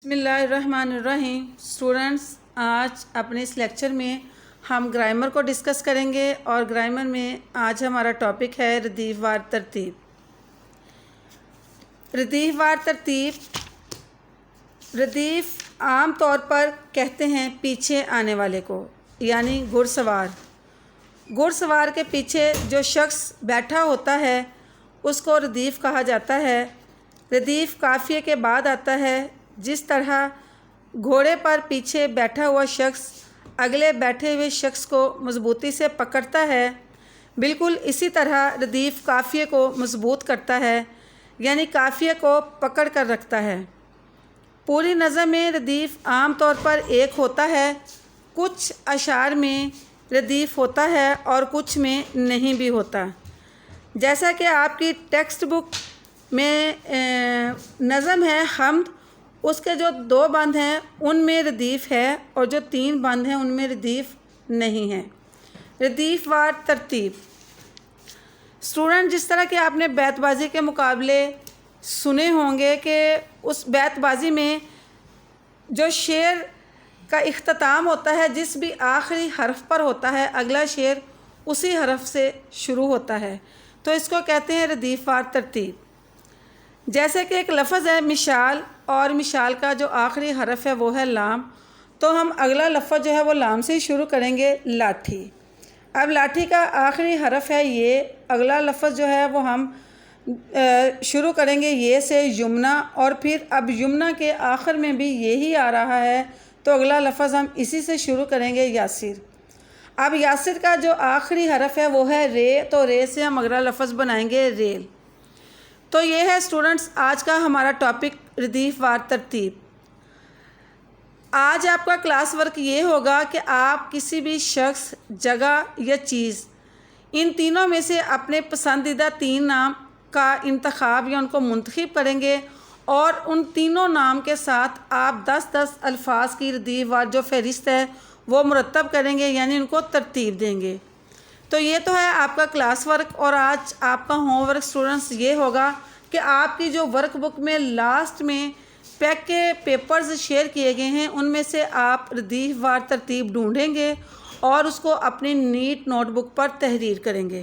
بسم اللہ الرحمن الرحیم اسٹوڈنٹس، آج اپنے اس لیکچر میں ہم گرامر کو ڈسکس کریں گے اور گرامر میں آج ہمارا ٹاپک ہے ردیف وار ترتیب۔ ردیف وار ترتیب، ردیف عام طور پر کہتے ہیں پیچھے آنے والے کو، یعنی گھڑ سوار۔ گھڑ سوار کے پیچھے جو شخص بیٹھا ہوتا ہے اس کو ردیف کہا جاتا ہے۔ ردیف قافیے کے بعد آتا ہے۔ جس طرح گھوڑے پر پیچھے بیٹھا ہوا شخص اگلے بیٹھے ہوئے شخص کو مضبوطی سے پکڑتا ہے، بالکل اسی طرح ردیف قافیے کو مضبوط کرتا ہے، یعنی قافیے کو پکڑ کر رکھتا ہے۔ پوری نظم میں ردیف عام طور پر ایک ہوتا ہے، کچھ اشعار میں ردیف ہوتا ہے اور کچھ میں نہیں بھی ہوتا۔ جیسا کہ آپ کی ٹیکسٹ بک میں نظم ہے حمد، اس کے جو 2 بند ہیں ان میں ردیف ہے اور جو 3 بند ہیں ان میں ردیف نہیں ہے۔ ردیف وار ترتیب، اسٹوڈنٹ جس طرح کہ آپ نے بیت بازی کے مقابلے سنے ہوں گے کہ اس بیت بازی میں جو شعر کا اختتام ہوتا ہے جس بھی آخری حرف پر ہوتا ہے اگلا شعر اسی حرف سے شروع ہوتا ہے، تو اس کو کہتے ہیں ردیف وار ترتیب۔ جیسے کہ ایک لفظ ہے مشال، اور مشال کا جو آخری حرف ہے وہ ہے لام، تو ہم اگلا لفظ جو ہے وہ لام سے ہی شروع کریں گے، لاٹھی۔ اب لاٹھی کا آخری حرف ہے یہ، اگلا لفظ جو ہے وہ ہم شروع کریں گے یہ سے، یمنا، اور پھر اب یمنا کے آخر میں بھی یہی آ رہا ہے تو اگلا لفظ ہم اسی سے شروع کریں گے، یاسر۔ اب یاسر کا جو آخری حرف ہے وہ ہے رے، تو رے سے ہم اگلا لفظ بنائیں گے ریل۔ تو یہ ہے اسٹوڈنٹس آج کا ہمارا ٹاپک ردیف وار ترتیب۔ آج آپ کا کلاس ورک یہ ہوگا کہ آپ کسی بھی شخص، جگہ یا چیز، ان تینوں میں سے اپنے پسندیدہ 3 نام کا انتخاب یا ان کو منتخب کریں گے اور ان تینوں نام کے ساتھ آپ 10-10 الفاظ کی ردیف وار جو فہرست ہے وہ مرتب کریں گے، یعنی ان کو ترتیب دیں گے۔ تو یہ تو ہے آپ کا کلاس ورک، اور آج آپ کا ہوم ورک اسٹوڈنٹس یہ ہوگا کہ آپ کی جو ورک بک میں لاسٹ میں پیک کے پیپرز شیئر کیے گئے ہیں ان میں سے آپ ردیف وار ترتیب ڈھونڈیں گے اور اس کو اپنی نیٹ نوٹ بک پر تحریر کریں گے۔